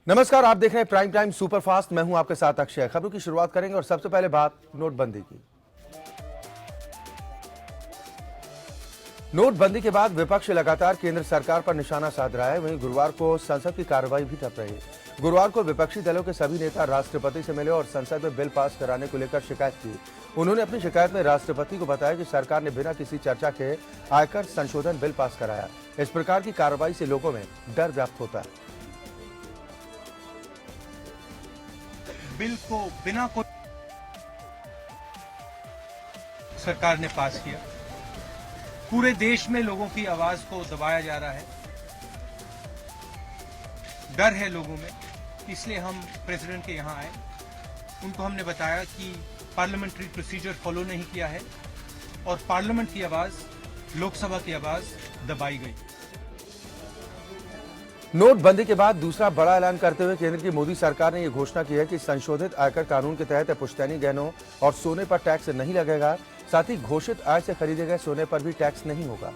नमस्कार, आप देख रहे हैं प्राइम टाइम सुपरफास्ट। मैं हूं आपके साथ अक्षय। खबरों की शुरुआत करेंगे और सबसे पहले बात नोटबंदी की। नोटबंदी के बाद विपक्ष लगातार केंद्र सरकार पर निशाना साध रहा है। वहीं गुरुवार को संसद की कार्रवाई भी ठप रही। गुरुवार को विपक्षी दलों के सभी नेता राष्ट्रपति से मिले और संसद में बिल पास कराने को लेकर शिकायत की। उन्होंने अपनी शिकायत में राष्ट्रपति को बताया कि सरकार ने बिना किसी चर्चा के आयकर संशोधन बिल पास कराया। इस प्रकार की कार्रवाई से लोगों में डर व्याप्त होता है। बिल को बिना कोई सरकार ने पास किया। पूरे देश में लोगों की आवाज को दबाया जा रहा है। डर है लोगों में, इसलिए हम प्रेसिडेंट के यहां आए। उनको हमने बताया कि पार्लियामेंट्री प्रोसीजर फॉलो नहीं किया है और पार्लियामेंट की आवाज, लोकसभा की आवाज दबाई गई। नोटबंदी के बाद दूसरा बड़ा ऐलान करते हुए केंद्र की मोदी सरकार ने यह घोषणा की है कि संशोधित आयकर कानून के तहत पुश्तैनी गहनों और सोने पर टैक्स नहीं लगेगा। साथ ही घोषित आय से खरीदे गए सोने पर भी टैक्स नहीं होगा।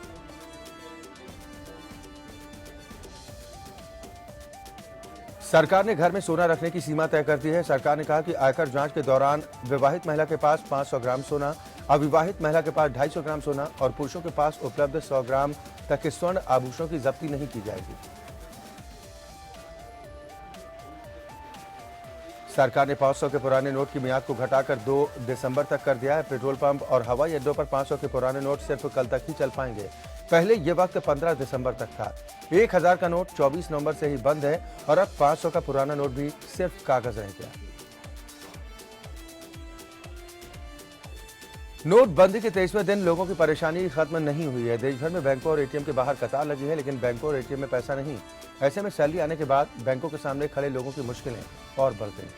सरकार ने घर में सोना रखने की सीमा तय कर दी है। सरकार ने कहा कि आयकर जांच के दौरान विवाहित महिला के पास 500 ग्राम सोना, अविवाहित महिला के पास 250 ग्राम सोना और पुरुषों के पास उपलब्ध 100 ग्राम तक के स्वर्ण आभूषणों की जब्ती नहीं की जाएगी। सरकार ने 500 के पुराने नोट की मियाद को घटाकर 2 दिसंबर तक कर दिया है। पेट्रोल पंप और हवाई अड्डों पर 500 के पुराने नोट सिर्फ कल तक ही चल पाएंगे। पहले यह वक्त 15 दिसंबर तक था। 1000 का नोट 24 नवंबर से ही बंद है और अब 500 का पुराना नोट भी सिर्फ कागज रह गया। नोटबंदी के 23वें दिन लोगों की परेशानी खत्म नहीं हुई है। देश भर में बैंकों और एटीएम के बाहर कतार लगी है, लेकिन बैंकों और एटीएम में पैसा नहीं। ऐसे में सैलरी आने के बाद बैंकों के सामने खड़े लोगों की मुश्किलें और बढ़ गई।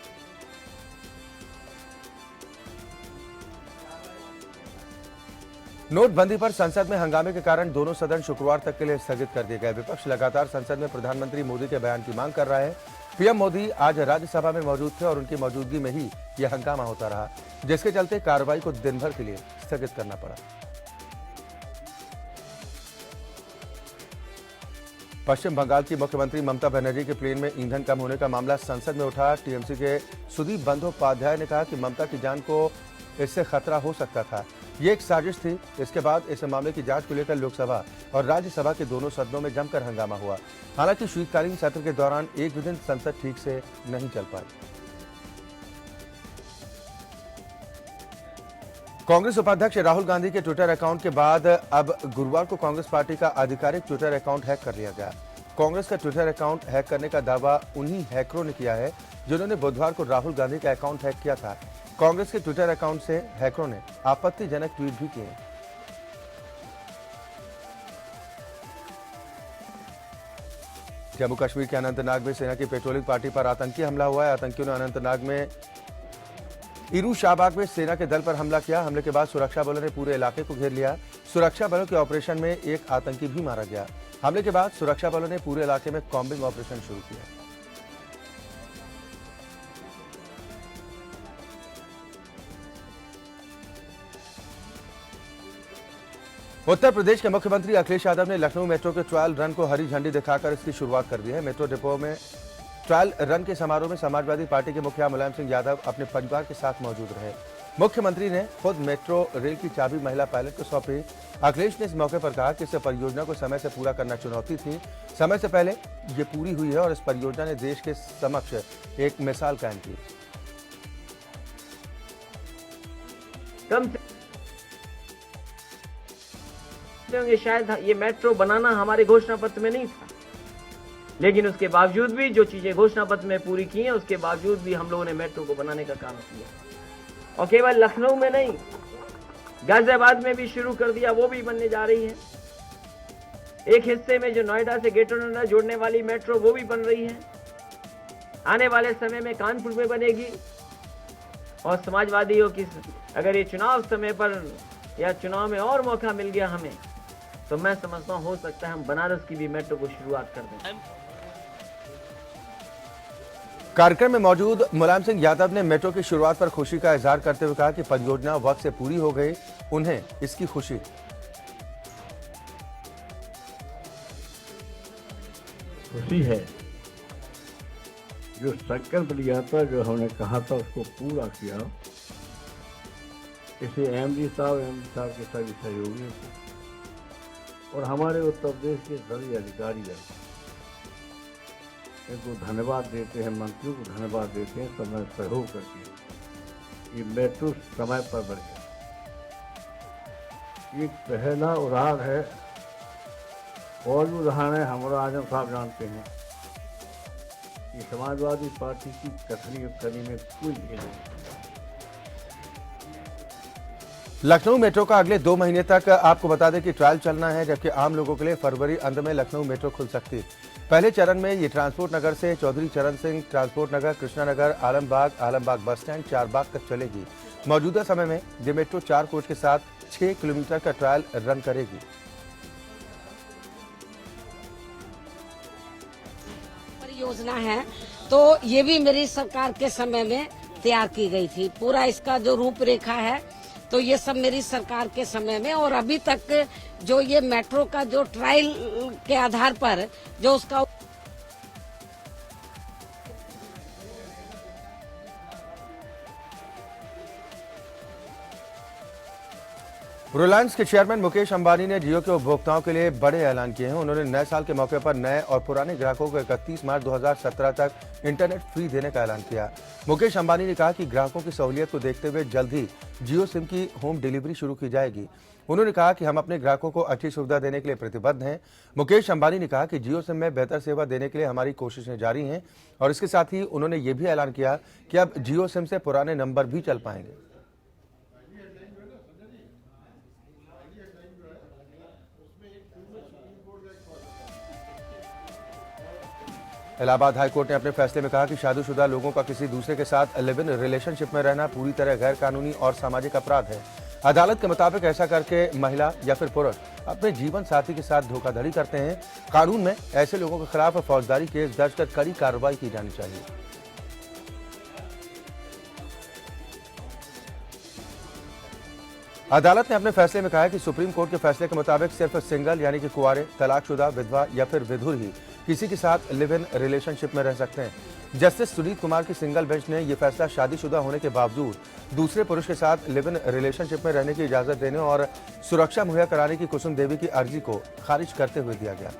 नोटबंदी पर संसद में हंगामे के कारण दोनों सदन शुक्रवार तक के लिए स्थगित कर दिए गए। विपक्ष लगातार संसद में प्रधानमंत्री मोदी के बयान की मांग कर रहा है। पीएम मोदी आज राज्यसभा में मौजूद थे और उनकी मौजूदगी में ही यह हंगामा होता रहा, जिसके चलते कार्रवाई को दिन भर के लिए स्थगित करना पड़ा। पश्चिम बंगाल की मुख्यमंत्री ममता बनर्जी के प्लेन में ईंधन कम होने का मामला संसद में उठा। टीएमसी के सुदीप बंदोपाध्याय ने कहा कि ममता की जान को इससे खतरा हो सकता था। ये एक साजिश थी। इसके बाद इस मामले की जांच को लेकर लोकसभा और राज्यसभा के दोनों सदनों में जमकर हंगामा हुआ। हालांकि शीतकालीन सत्र के दौरान एक भी दिन संसद ठीक से नहीं चल पाई। कांग्रेस उपाध्यक्ष राहुल गांधी के ट्विटर अकाउंट के बाद अब गुरुवार को कांग्रेस पार्टी का आधिकारिक ट्विटर अकाउंट हैक कर लिया गया। कांग्रेस का ट्विटर अकाउंट हैक करने का दावा उन्हीं हैकरों ने किया है जिन्होंने बुधवार को राहुल गांधी का अकाउंट हैक किया था। कांग्रेस के ट्विटर अकाउंट से हैकरों ने आपत्तिजनक ट्वीट भी किए। जम्मू कश्मीर के अनंतनाग में सेना की पेट्रोलिंग पार्टी पर आतंकी हमला हुआ है। आतंकियों ने अनंतनाग में इरू शाहबाग में सेना के दल पर हमला किया। हमले के बाद सुरक्षा बलों ने पूरे इलाके को घेर लिया। सुरक्षा बलों के ऑपरेशन में एक आतंकी भी मारा गया। हमले के बाद सुरक्षा बलों ने पूरे इलाके में कॉम्बिंग ऑपरेशन शुरू किया। उत्तर प्रदेश के मुख्यमंत्री अखिलेश यादव ने लखनऊ मेट्रो के ट्रायल रन को हरी झंडी दिखाकर इसकी शुरुआत कर दी है। मेट्रो डिपो में ट्रायल रन के समारोह में समाजवादी पार्टी के मुखिया मुलायम सिंह यादव अपने परिवार के साथ मौजूद रहे। मुख्यमंत्री ने खुद मेट्रो रेल की चाबी महिला पायलट को सौंपी। अखिलेश ने इस मौके पर कहा कि इस परियोजना को समय से पूरा करना चुनौती थी। समय से पहले ये पूरी हुई है और इस परियोजना ने देश के समक्ष एक मिसाल कायम की। शायद ये मेट्रो बनाना हमारे घोषणा पत्र में नहीं था, लेकिन उसके बावजूद भी जो चीजें घोषणा पत्र में पूरी की हैं, उसके बावजूद भी हम लोगों ने मेट्रो को बनाने का काम किया। और केवल लखनऊ में नहीं, गाजियाबाद में भी शुरू कर दिया, वो भी बनने जा रही है। एक हिस्से में जो नोएडा से ग्रेटर नोएडा जोड़ने वाली मेट्रो वो भी बन रही है। आने वाले समय में कानपुर में बनेगी। और समाजवादियों की अगर ये चुनाव समय पर या चुनाव में और मौका मिल गया हमें, तो मैं समझता हूं हो सकता है हम बनारस की भी मेट्रो को शुरुआत कर दें। कार्यक्रम में मौजूद मुलायम सिंह यादव ने मेट्रो की शुरुआत पर खुशी का इजहार करते हुए कहा कि परियोजना वक्त से पूरी हो गई, उन्हें इसकी खुशी। खुशी है जो संकल्प लिया था, जो हमने कहा था, उसको पूरा किया। इसे एमडी साहब के सभी सहयोगियों को और हमारे उत्तर प्रदेश के सभी अधिकारी इनको धन्यवाद देते हैं, मंत्रियों को धन्यवाद देते हैं, समय सहयोग करके ये मेट्रो समय पर बढ़ गया। ये पहला उदाहरण है, और भी उदाहरण है। हमारा आजम साहब जानते हैं कि समाजवादी पार्टी की कथनी उत्थनी में कोई भेद नहीं। लखनऊ मेट्रो का अगले 2 महीने तक आपको बता दें कि ट्रायल चलना है, जबकि आम लोगों के लिए फरवरी अंत में लखनऊ मेट्रो खुल सकती है। पहले चरण में ये ट्रांसपोर्ट नगर से चौधरी चरण सिंह ट्रांसपोर्ट नगर, कृष्णा नगर, आलमबाग बस स्टैंड, चारबाग तक चलेगी। मौजूदा समय में ये मेट्रो 4 कोच के साथ 6 किलोमीटर का ट्रायल रन करेगी। परियोजना है तो ये भी मेरी सरकार के समय में तैयार की गई थी। पूरा इसका जो रूपरेखा है तो ये सब मेरी सरकार के समय में, और अभी तक जो ये मेट्रो का जो ट्रायल के आधार पर जो उसका रिलायंस के चेयरमैन मुकेश अंबानी ने जियो के उपभोक्ताओं के लिए बड़े ऐलान किए हैं। उन्होंने नए साल के मौके पर नए और पुराने ग्राहकों को 31 मार्च 2017 तक इंटरनेट फ्री देने का ऐलान किया। मुकेश अंबानी ने कहा कि ग्राहकों की सहूलियत को देखते हुए जल्द ही जियो सिम की होम डिलीवरी शुरू की जाएगी। उन्होंने कहा कि हम अपने ग्राहकों को अच्छी सुविधा देने के लिए प्रतिबद्ध हैं। मुकेश अंबानी ने कहा कि जियो सिम में बेहतर सेवा देने के लिए हमारी कोशिशें जारी हैं, और इसके साथ ही उन्होंने ये भी ऐलान किया कि अब जियो सिम से पुराने नंबर भी चल पाएंगे। इलाहाबाद हाईकोर्ट ने अपने फैसले में कहा कि शादीशुदा लोगों का किसी दूसरे के साथ लिव इन रिलेशनशिप में रहना पूरी तरह गैर कानूनी और सामाजिक अपराध है। अदालत के मुताबिक ऐसा करके महिला या फिर पुरुष अपने जीवन साथी के साथ धोखाधड़ी करते हैं। कानून में ऐसे लोगों के खिलाफ फौजदारी केस दर्ज कर कड़ी कार्रवाई की जानी चाहिए। अदालत ने अपने फैसले में कहा है कि सुप्रीम कोर्ट के फैसले के मुताबिक सिर्फ सिंगल यानी कि कुंवारे, तलाकशुदा, विधवा या फिर विधुर ही किसी के साथ लिव इन रिलेशनशिप में रह सकते हैं। जस्टिस सुनीत कुमार की सिंगल बेंच ने यह फैसला शादीशुदा होने के बावजूद दूसरे पुरुष के साथ लिव इन रिलेशनशिप में रहने की इजाजत देने और सुरक्षा मुहैया कराने की कुसुम देवी की अर्जी को खारिज करते हुए दिया गया।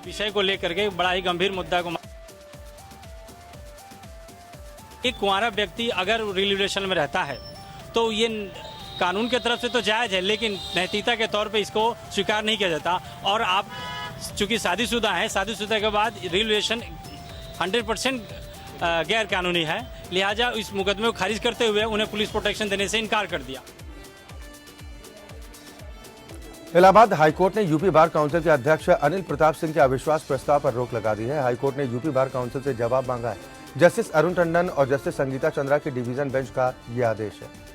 विषय को लेकर के बड़ा ही गंभीर मुद्दा को, एक कुंवारा व्यक्ति अगर रिलेशन में रहता है तो ये कानून की तरफ से तो जायज है, लेकिन नैतिकता के तौर पे इसको स्वीकार नहीं किया जाता। और आप चूंकि शादीशुदा हैं, शादीशुदा के बाद रिलेशन 100% गैर कानूनी है, लिहाजा इस मुकदमे को खारिज करते हुए उन्हें पुलिस प्रोटेक्शन देने से इनकार कर दिया। इलाहाबाद हाईकोर्ट ने यूपी बार काउंसिल के अध्यक्ष अनिल प्रताप सिंह के अविश्वास प्रस्ताव पर रोक लगा दी है। हाईकोर्ट ने यूपी बार काउंसिल से जवाब मांगा है। जस्टिस अरुण टंडन और जस्टिस संगीता चंद्रा की डिवीजन बेंच का यह आदेश है।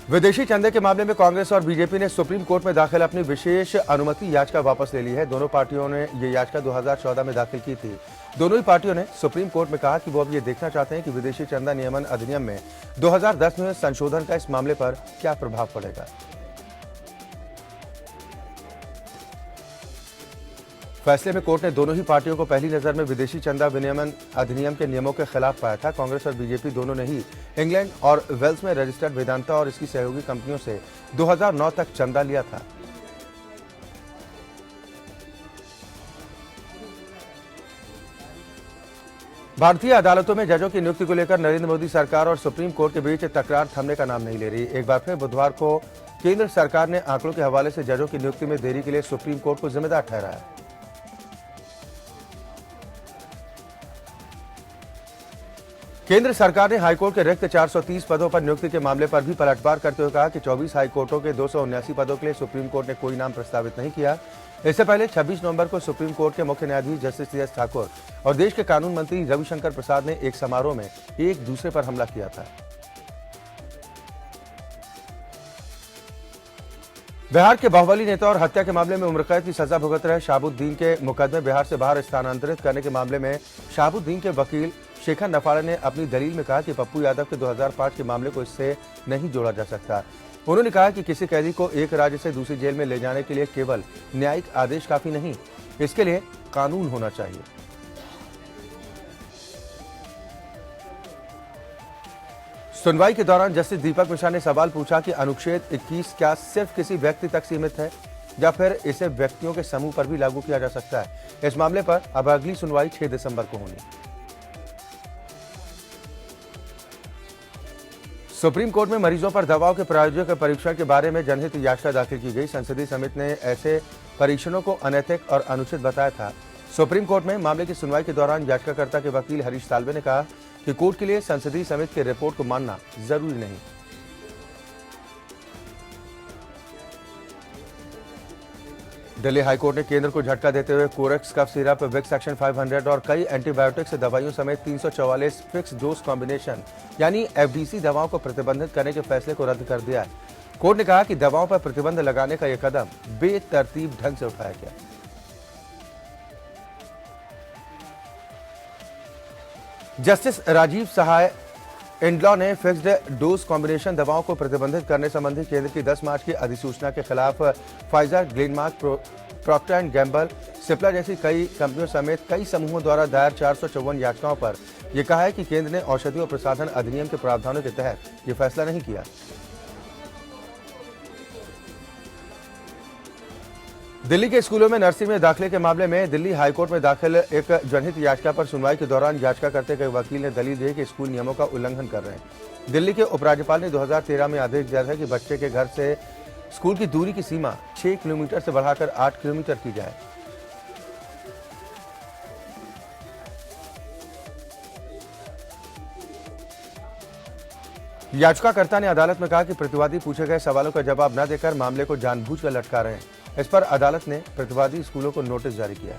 विदेशी चंदे के मामले में कांग्रेस और बीजेपी ने सुप्रीम कोर्ट में दाखिल अपनी विशेष अनुमति याचिका वापस ले ली है। दोनों पार्टियों ने ये याचिका 2014 में दाखिल की थी। दोनों ही पार्टियों ने सुप्रीम कोर्ट में कहा कि वो अब ये देखना चाहते हैं कि विदेशी चंदा नियमन अधिनियम में 2010 में संशोधन का इस मामले पर क्या प्रभाव पड़ेगा। फैसले में कोर्ट ने दोनों ही पार्टियों को पहली नजर में विदेशी चंदा विनियमन अधिनियम के नियमों के खिलाफ पाया था। कांग्रेस और बीजेपी दोनों ने ही इंग्लैंड और वेल्स में रजिस्टर्ड वेदांता और इसकी सहयोगी कंपनियों से 2009 तक चंदा लिया था। भारतीय अदालतों में जजों की नियुक्ति को लेकर नरेंद्र मोदी सरकार और सुप्रीम कोर्ट के बीच तकरार थमने का नाम नहीं ले रही। एक बार फिर बुधवार को केंद्र सरकार ने आंकड़ों के हवाले से जजों की नियुक्ति में देरी के लिए सुप्रीम कोर्ट को जिम्मेदार ठहराया। केंद्र सरकार ने हाईकोर्ट के रिक्त 430 पदों पर नियुक्ति के मामले पर भी पलटवार करते हुए कहा कि 24 हाईकोर्टों के 279 पदों के लिए सुप्रीम कोर्ट ने कोई नाम प्रस्तावित नहीं किया। इससे पहले 26 नवंबर को सुप्रीम कोर्ट के मुख्य न्यायाधीश जस्टिस टी एस ठाकुर और देश के कानून मंत्री रविशंकर प्रसाद ने एक समारोह में एक दूसरे पर हमला किया था। बिहार के बाहुबली नेता और हत्या के मामले में उम्रकैद की सजा भुगत रहे शहाबुद्दीन के मुकदमे बिहार से बाहर स्थानांतरित करने के मामले में शहाबुद्दीन के वकील शेखर नफाड़ा ने अपनी दलील में कहा कि पप्पू यादव के 2005 के मामले को इससे नहीं जोड़ा जा सकता। उन्होंने कहा कि किसी कैदी को एक राज्य से दूसरी जेल में ले जाने के लिए केवल न्यायिक आदेश काफी नहीं, इसके लिए कानून होना चाहिए। सुनवाई के दौरान जस्टिस दीपक मिश्रा ने सवाल पूछा कि अनुच्छेद 21 क्या सिर्फ किसी व्यक्ति तक सीमित है या फिर इसे व्यक्तियों के समूह पर भी लागू किया जा सकता है। इस मामले पर अब अगली सुनवाई 6 दिसंबर को होनी। सुप्रीम कोर्ट में मरीजों पर दवाओं के प्रायोगिक परीक्षण के बारे में जनहित याचिका दाखिल की गई। संसदीय समिति ने ऐसे परीक्षणों को अनैतिक और अनुचित बताया था। सुप्रीम कोर्ट में मामले की सुनवाई के दौरान याचिकाकर्ता के वकील हरीश साल्वे ने कहा कि कोर्ट के लिए संसदीय समिति की रिपोर्ट को मानना जरूरी नहीं। दिल्ली हाईकोर्ट ने केंद्र को झटका देते हुए Corex cough syrup, Vicks action 500 और कई एंटीबायोटिक्स दवाइयों समेत 344 फिक्स डोज कॉम्बिनेशन यानी एफडीसी दवाओं को प्रतिबंधित करने के फैसले को रद्द कर दिया है। कोर्ट ने कहा कि दवाओं पर प्रतिबंध लगाने का यह कदम बेतरतीब ढंग से उठाया गया। जस्टिस राजीव सहाय इंडलॉ ने फिक्स्ड डोज कॉम्बिनेशन दवाओं को प्रतिबंधित करने संबंधी केंद्र की 10 मार्च की अधिसूचना के खिलाफ Pfizer, Glenmark, Procter and Gamble, Cipla जैसी कई कंपनियों समेत कई समूहों द्वारा दायर 454 याचिकाओं पर यह कहा है कि केंद्र ने औषधि और प्रसाधन अधिनियम के प्रावधानों के तहत यह फैसला नहीं किया। दिल्ली के स्कूलों में नर्सिंग में दाखिले के मामले में दिल्ली हाईकोर्ट में दाखिल एक जनहित याचिका पर सुनवाई के दौरान याचिकाकर्ता के वकील ने दलील दी कि स्कूल नियमों का उल्लंघन कर रहे हैं। दिल्ली के उपराज्यपाल ने 2013 में आदेश दिया था कि बच्चे के घर से स्कूल की दूरी की सीमा 6 किलोमीटर से बढ़ाकर 8 किलोमीटर की जाए। याचिकाकर्ता ने अदालत में कहा कि प्रतिवादी पूछे गए सवालों का जवाब न देकर मामले को जानबूझकर लटका रहे हैं। इस पर अदालत ने प्रतिवादी स्कूलों को नोटिस जारी किया।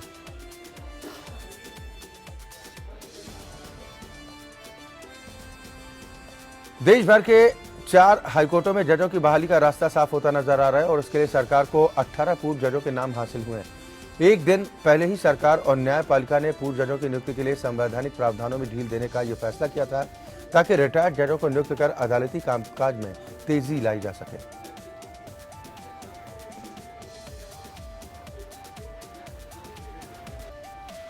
देश भर के 4 हाईकोर्टों में जजों की बहाली का रास्ता साफ होता नजर आ रहा है और इसके लिए सरकार को 18 पूर्व जजों के नाम हासिल हुए हैं। एक दिन पहले ही सरकार और न्यायपालिका ने पूर्व जजों की नियुक्ति के लिए संवैधानिक प्रावधानों में ढील देने का यह फैसला किया था ताकि रिटायर्ड जजों को नियुक्त कर अदालती कामकाज में तेजी लाई जा सके।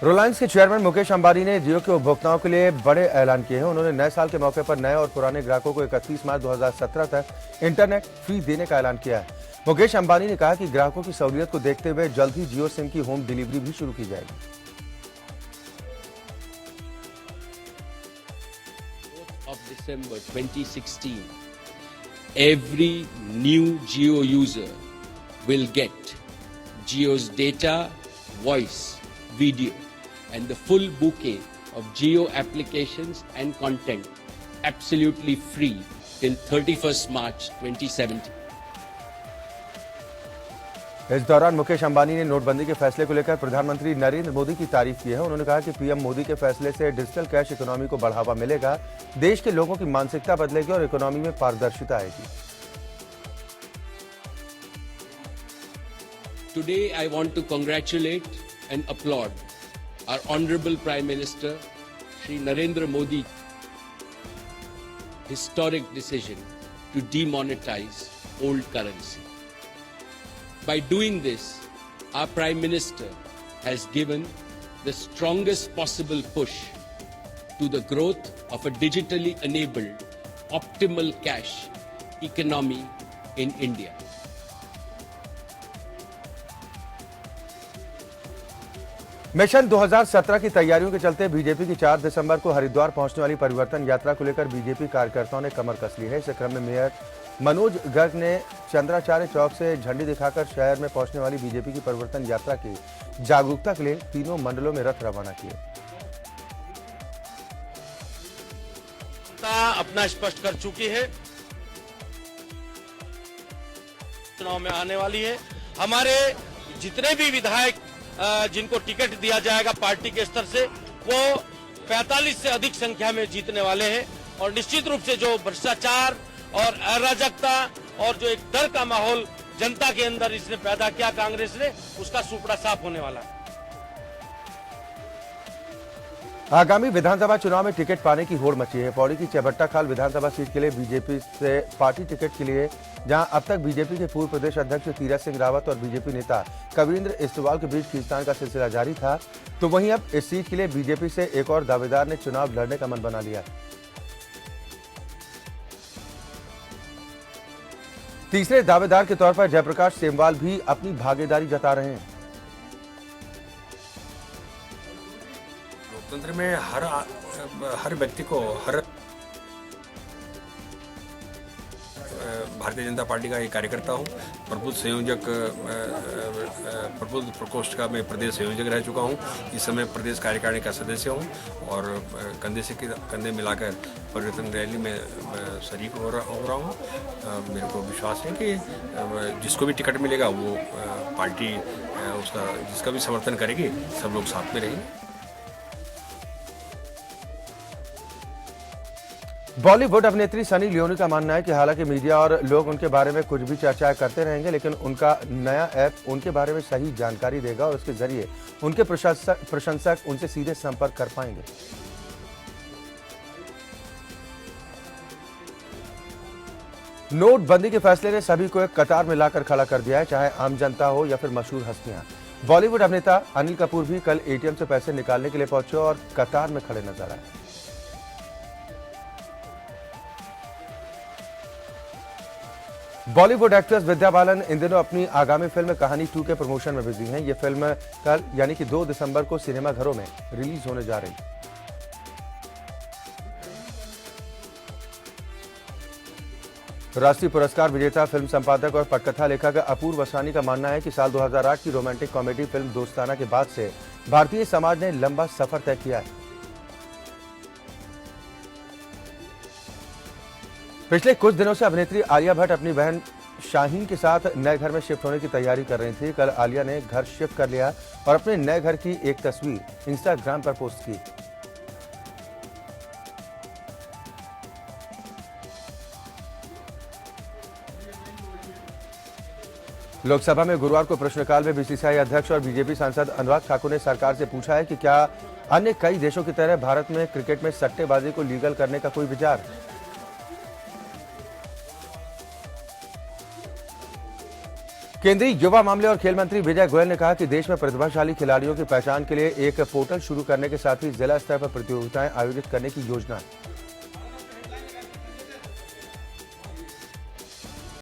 रिलायंस के चेयरमैन मुकेश अंबानी ने जियो के उपभोक्ताओं के लिए बड़े ऐलान किए हैं। उन्होंने नए साल के मौके पर नए और पुराने ग्राहकों को 31 मार्च 2017 तक इंटरनेट फ्री देने का ऐलान किया है। मुकेश अंबानी ने कहा कि ग्राहकों की सहूलियत को देखते हुए जल्द ही जियो सिम की होम डिलीवरी भी शुरू की जाएगी। Of December 2016, every new Jio user will get Jio's data, voice, video and the full bouquet of Jio applications and content absolutely free till 31st March 2017. इस दौरान मुकेश अंबानी ने नोटबंदी के फैसले को लेकर प्रधानमंत्री नरेंद्र मोदी की तारीफ की है। उन्होंने कहा कि पीएम मोदी के फैसले से डिजिटल कैश इकोनॉमी को बढ़ावा मिलेगा, देश के लोगों की मानसिकता बदलेगी और इकोनॉमी में पारदर्शिता आएगी। Today I want to congratulate and applaud our Honorable Prime Minister Shri Narendra Modi historic decision to demonetize old currency. By doing this, our Prime Minister has given the strongest possible push to the growth of a digitally enabled, optimal cash economy in India. Mission 2017 की तैयारियों के चलते BJP की 4 दिसंबर को हरिद्वार पहुंचने वाली परिवर्तन यात्रा को लेकर बीजेपी कार्यकर्ताओं ने कमर कस ली है। इस क्रम में मेयर मनोज गर्ग ने चंद्राचार्य चौक से झंडी दिखाकर शहर में पहुंचने वाली बीजेपी की परिवर्तन यात्रा की जागरूकता के लिए तीनों मंडलों में रथ रवाना किए। अपना स्पष्ट कर चुकी है, चुनाव में आने वाली है। हमारे जितने भी विधायक जिनको टिकट दिया जाएगा पार्टी के स्तर से, वो 45 से अधिक संख्या में जीतने वाले हैं और निश्चित रूप से जो भ्रष्टाचार और अराजकता और जो एक डर का माहौल जनता के अंदर इसने पैदा किया कांग्रेस ने, उसका सुपड़ा साफ होने वाला है। आगामी विधानसभा चुनाव में टिकट पाने की होड़ मची है। पौड़ी की चबट्टा खाल विधानसभा सीट के लिए बीजेपी से पार्टी टिकट के लिए जहां अब तक बीजेपी के पूर्व प्रदेश अध्यक्ष तीरथ सिंह रावत और बीजेपी नेता कविंद्र इस्तेवाल के बीच खींचतान का सिलसिला जारी था, तो वहीं अब इस सीट के लिए बीजेपी से एक और दावेदार ने चुनाव लड़ने का मन बना लिया। तीसरे दावेदार के तौर पर जयप्रकाश सेमवाल भी अपनी भागीदारी जता रहे हैं। लोकतंत्र में हर व्यक्ति को भारतीय जनता पार्टी का एक कार्यकर्ता हूं, प्रबुद्ध संयोजक प्रबुद्ध प्रकोष्ठ का मैं प्रदेश संयोजक रह चुका हूं। इस समय प्रदेश कार्यकारिणी का सदस्य हूं और कंधे से कंधे मिलाकर परिवर्तन रैली में शरीक हो रहा हूं। मेरे को विश्वास है कि जिसको भी टिकट मिलेगा वो पार्टी उसका जिसका भी समर्थन करेगी, सब लोग साथ में रहेंगे। बॉलीवुड अभिनेत्री सनी लियोनी का मानना है कि हालांकि मीडिया और लोग उनके बारे में कुछ भी चर्चाएं करते रहेंगे, लेकिन उनका नया ऐप उनके बारे में सही जानकारी देगा और उसके जरिए उनके प्रशंसक उनसे सीधे संपर्क कर पाएंगे। नोटबंदी के फैसले ने सभी को एक कतार में लाकर खड़ा कर दिया है, चाहे आम जनता हो या फिर मशहूर हस्तियां। बॉलीवुड अभिनेता अनिल कपूर भी कल एटीएम से पैसे निकालने के लिए पहुंचे और कतार में खड़े नजर आए। बॉलीवुड एक्ट्रेस विद्या बालन इन दिनों अपनी आगामी फिल्म कहानी 2 के प्रमोशन में बिजी हैं। ये फिल्म कल यानी कि 2 दिसंबर को सिनेमाघरों में रिलीज होने जा रही है। राष्ट्रीय पुरस्कार विजेता फिल्म संपादक और पटकथा लेखक अपूर्व वसानी का मानना है कि साल 2008 की रोमांटिक कॉमेडी फिल्म दोस्ताना के बाद से भारतीय समाज ने लंबा सफर तय किया है। पिछले कुछ दिनों से अभिनेत्री आलिया भट्ट अपनी बहन शाहीन के साथ नए घर में शिफ्ट होने की तैयारी कर रही थी। कल आलिया ने घर शिफ्ट कर लिया और अपने नए घर की एक तस्वीर इंस्टाग्राम पर पोस्ट की। लोकसभा में गुरुवार को प्रश्नकाल में बीसीसीआई अध्यक्ष और बीजेपी सांसद अनुराग ठाकुर ने सरकार से पूछा है कि क्या अन्य कई देशों की तरह भारत में क्रिकेट में सट्टेबाजी को लीगल करने का कोई विचार। केंद्रीय युवा मामले और खेल मंत्री विजय गोयल ने कहा कि देश में प्रतिभाशाली खिलाड़ियों की पहचान के लिए एक पोर्टल शुरू करने के साथ ही जिला स्तर पर प्रतियोगिताएं आयोजित करने की योजना है।